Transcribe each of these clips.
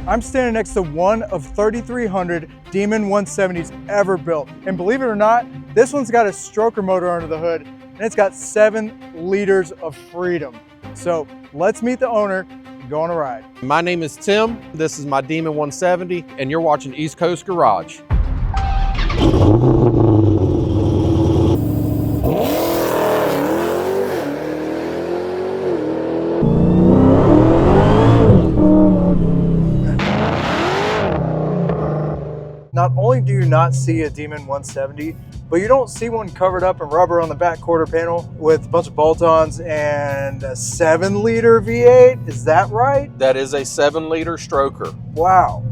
I'm standing next to one of 3,300 Demon 170s ever built. And believe it or not, this one's got a stroker motor under the hood and it's got 7 liters of freedom. So let's meet the owner and go on a ride. My name is Tim. This is my Demon 170 and you're watching East Coast Garage. Not only do you not see a Demon 170, but you don't see one covered up in rubber on the back quarter panel with a bunch of bolt-ons and a 7-liter V8. Is that right? That is a 7-liter stroker. Wow.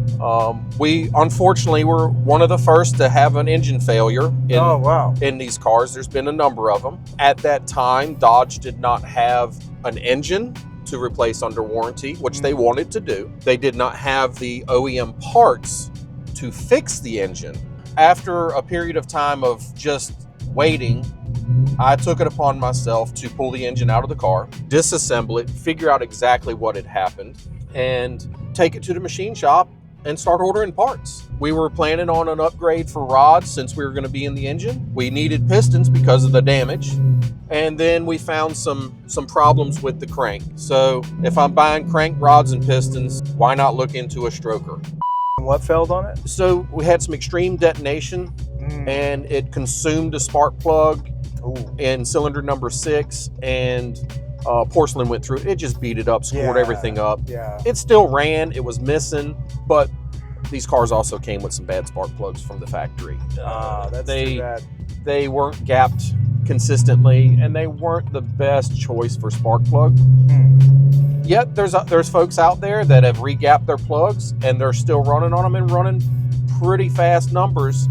We unfortunately were one of the first to have an engine failure in these cars. There's been a number of them. At that time, Dodge did not have an engine to replace under warranty, which they wanted to do. They did not have the OEM parts to fix the engine. After a period of time of just waiting, I took it upon myself to pull the engine out of the car, disassemble it, figure out exactly what had happened, and take it to the machine shop and start ordering parts. We were planning on an upgrade for rods since we were going to be in the engine. We needed pistons because of the damage. And then we found some problems with the crank. So if I'm buying crank rods and pistons, why not look into a stroker? What failed on it? So we had some extreme detonation and it consumed a spark plug in cylinder number 6 and porcelain went through it. It just beat it up, scored everything up. Yeah. It still ran, it was missing, but these cars also came with some bad spark plugs from the factory. That's too bad. They weren't gapped consistently and they weren't the best choice for spark plug. Yet there's folks out there that have re-gapped their plugs and they're still running on them and running pretty fast numbers,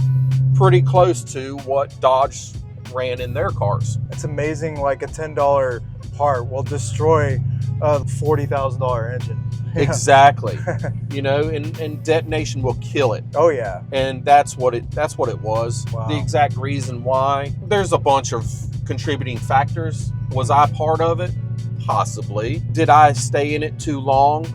pretty close to what Dodge ran in their cars. It's amazing, like a $10 part will destroy a $40,000 engine. Exactly. You know, and detonation will kill it. Oh yeah. And that's what it was. Wow. The exact reason why. There's a bunch of contributing factors. Was I part of it? Possibly. Did I stay in it too long?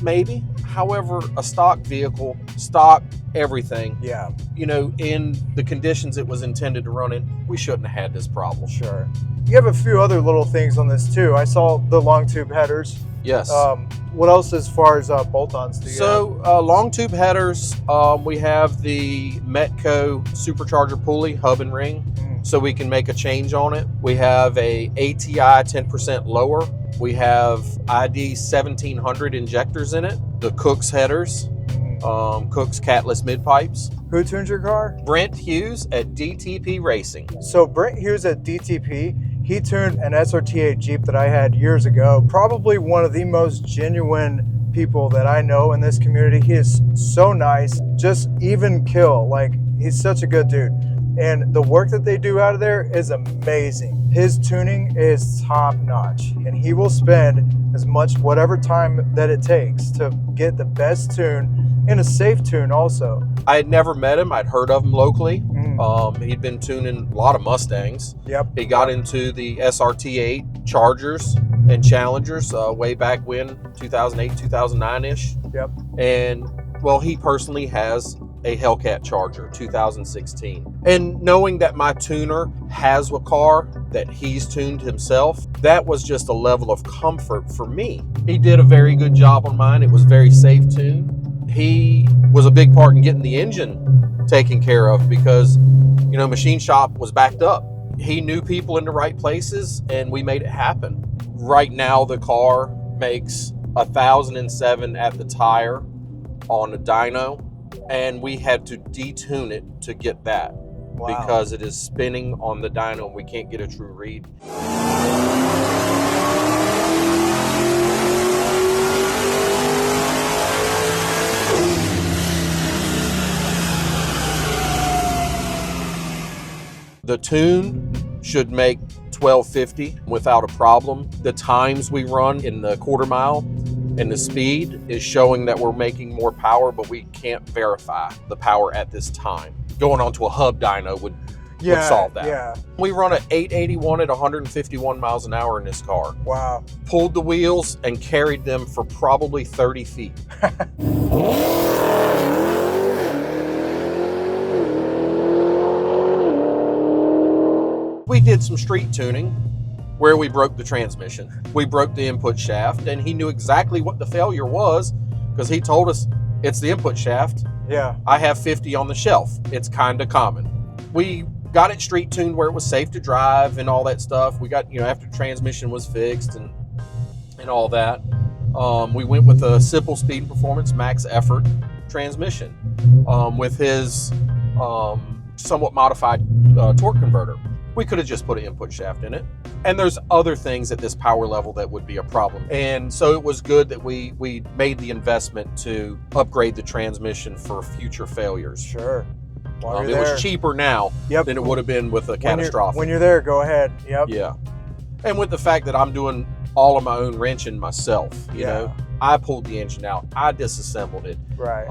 Maybe. However, a stock vehicle, stock everything. Yeah. You know, in the conditions it was intended to run in, we shouldn't have had this problem. Sure. You have a few other little things on this too. I saw the long tube headers. Yes. What else as far as bolt-ons do you have? Long tube headers, we have the Metco supercharger pulley, hub and ring, so we can make a change on it. We have a ATI 10% lower. We have ID 1700 injectors in it. The Cook's headers, Cook's catless mid pipes. Who tunes your car? Brent Hughes at DTP Racing. So Brent Hughes at DTP, he tuned an SRT Jeep that I had years ago. Probably one of the most genuine people that I know in this community. He is so nice, just even kill. Like, he's such a good dude. And the work that they do out of there is amazing. His tuning is top notch and he will spend as much, whatever time that it takes to get the best tune and a safe tune also. I had never met him. I'd heard of him locally. He'd been tuning a lot of Mustangs. Yep. He got into the SRT8 Chargers and Challengers way back when, 2008, 2009-ish. Yep. And, well, he personally has a Hellcat Charger 2016. And knowing that my tuner has a car that he's tuned himself, that was just a level of comfort for me. He did a very good job on mine. It was very safe tune. He was a big part in getting the engine taken care of because, you know, machine shop was backed up. He knew people in the right places and we made it happen. Right now the car makes 1,007 at the tire on a dyno, and we had to detune it to get that. Wow. Because it is spinning on the dyno and we can't get a true read. The tune should make 1250 without a problem. The times we run in the quarter mile and the speed is showing that we're making more power, but we can't verify the power at this time. Going onto a hub dyno would would solve that. Yeah. We run an 881 at 151 miles an hour in this car. Wow. Pulled the wheels and carried them for probably 30 feet. We did some street tuning where we broke the transmission. We broke the input shaft, and he knew exactly what the failure was because he told us it's the input shaft. Yeah. I have 50 on the shelf. It's kind of common. We got it street tuned where it was safe to drive and all that stuff. We got, after transmission was fixed and all that, we went with a simple speed and performance max effort transmission with his somewhat modified torque converter. We could have just put an input shaft in it. And there's other things at this power level that would be a problem. And so it was good that we made the investment to upgrade the transmission for future failures. Sure. It was cheaper now than it would have been with a catastrophic. When you're there, go ahead. Yep. Yeah. And with the fact that I'm doing all of my own wrenching myself, you know, I pulled the engine out. I disassembled it. Right.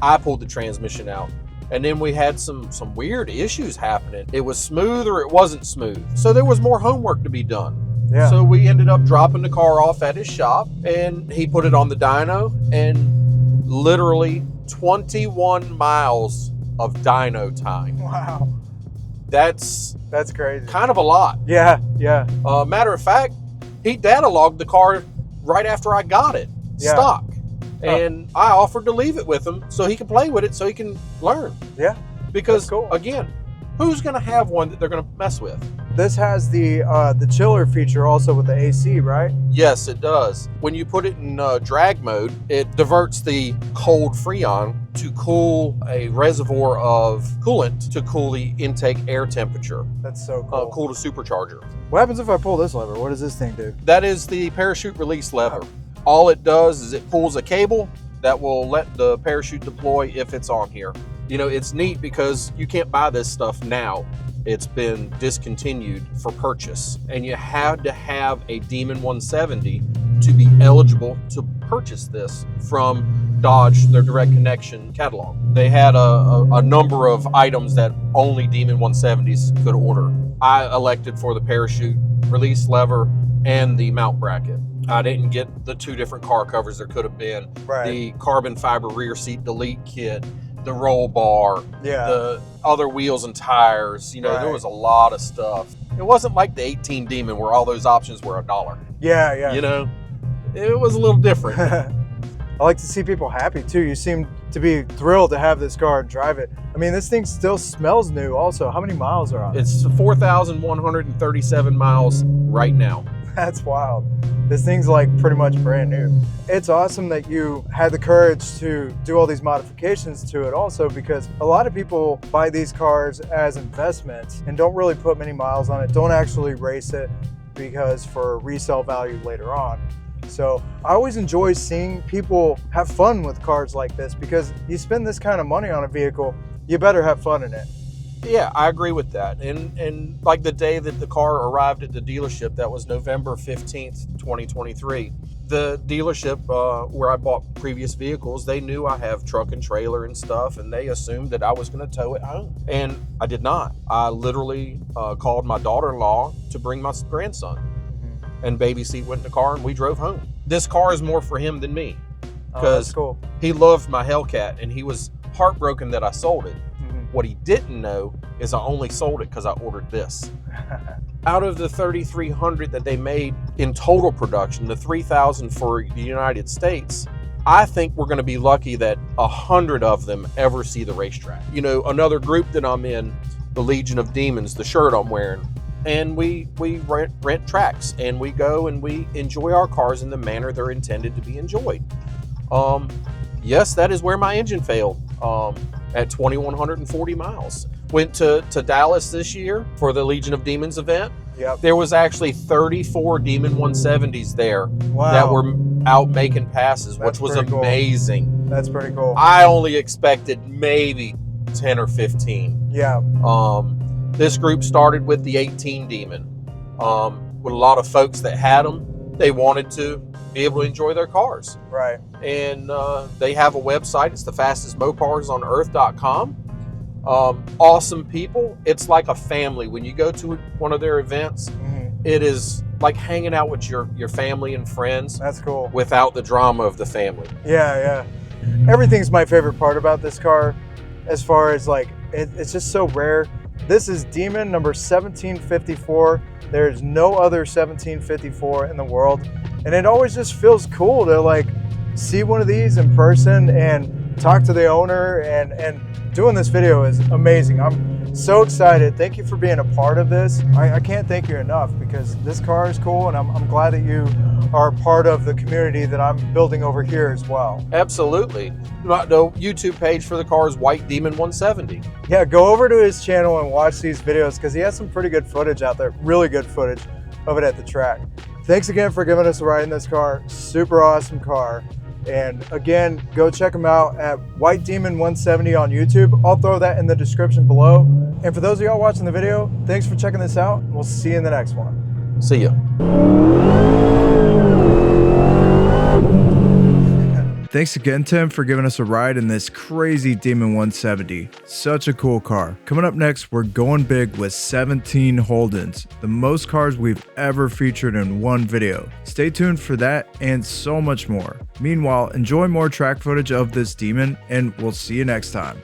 I pulled the transmission out. And then we had some weird issues happening. It was smooth or it wasn't smooth. So there was more homework to be done. Yeah. So we ended up dropping the car off at his shop, and he put it on the dyno, and literally 21 miles of dyno time. Wow. That's crazy. Kind of a lot. Yeah, yeah. Matter of fact, he datalogged the car right after I got it, stock. And I offered to leave it with him so he can play with it, so he can learn. Yeah. Because, again, who's going to have one that they're going to mess with? This has the chiller feature also with the AC, right? Yes, it does. When you put it in drag mode, it diverts the cold Freon to cool a reservoir of coolant to cool the intake air temperature. That's so cool. Cool the supercharger. What happens if I pull this lever? What does this thing do? That is the parachute release lever. All it does is it pulls a cable that will let the parachute deploy if it's on here. You know, it's neat because you can't buy this stuff now. It's been discontinued for purchase. And you had to have a Demon 170 to be eligible to purchase this from Dodge, their direct connection catalog. They had a number of items that only Demon 170s could order. I elected for the parachute release lever and the mount bracket. I didn't get the two different car covers there could have been. Right. The carbon fiber rear seat delete kit, the roll bar, the other wheels and tires. You know, there was a lot of stuff. It wasn't like the 18 Demon where all those options were $1. Yeah, yeah. You know, it was a little different. I like to see people happy too. You seem to be thrilled to have this car and drive it. I mean, this thing still smells new also. How many miles are on it? It's 4,137 miles right now. That's wild. This thing's like pretty much brand new. It's awesome that you had the courage to do all these modifications to it also, because a lot of people buy these cars as investments and don't really put many miles on it, don't actually race it because for resale value later on. So I always enjoy seeing people have fun with cars like this, because you spend this kind of money on a vehicle, you better have fun in it. Yeah, I agree with that. And like the day that the car arrived at the dealership, that was November 15th, 2023. The dealership where I bought previous vehicles, they knew I have truck and trailer and stuff, and they assumed that I was going to tow it home. And I did not. I literally called my daughter-in-law to bring my grandson. And baby seat went in the car and we drove home. This car is more for him than me, because he loved my Hellcat and he was heartbroken that I sold it. What he didn't know is I only sold it because I ordered this. Out of the 3,300 that they made in total production, the 3,000 for the United States, I think we're going to be lucky that 100 of them ever see the racetrack. You know, another group that I'm in, the Legion of Demons, the shirt I'm wearing, and we rent tracks and we go and we enjoy our cars in the manner they're intended to be enjoyed. Yes, that is where my engine failed. At 2,140 miles. Went to Dallas this year for the Legion of Demons event. Yep. There was actually 34 Demon 170s there that were out making passes, which was amazing. Cool. That's pretty cool. I only expected maybe 10 or 15. Yeah. This group started with the 18 Demon. With a lot of folks that had them, they wanted to be able to enjoy their cars. Right. And they have a website. It's the fastest mopars on earth.com. Awesome people. It's like a family. When you go to one of their events, it is like hanging out with your family and friends. That's cool. Without the drama of the family. Yeah. Everything's my favorite part about this car, as far as like, it's just so rare. This is Demon number 1754. There's no other 1754 in the world. And it always just feels cool to like see one of these in person and talk to the owner, and doing this video is amazing. I'm so excited. Thank you for being a part of this. I can't thank you enough, because this car is cool, and I'm glad that you are part of the community that I'm building over here as well. Absolutely. The YouTube page for the car is White Demon 170. Yeah, go over to his channel and watch these videos, because he has some pretty good footage out there, really good footage of it at the track. Thanks again for giving us a ride in this car. Super awesome car. And again, go check him out at White Demon 170 on YouTube. I'll throw that in the description below. And for those of y'all watching the video, thanks for checking this out. We'll see you in the next one. See ya. Thanks again, Tim, for giving us a ride in this crazy Demon 170. Such a cool car. Coming up next, we're going big with 17 Holdens, the most cars we've ever featured in one video. Stay tuned for that and so much more. Meanwhile, enjoy more track footage of this Demon, and we'll see you next time.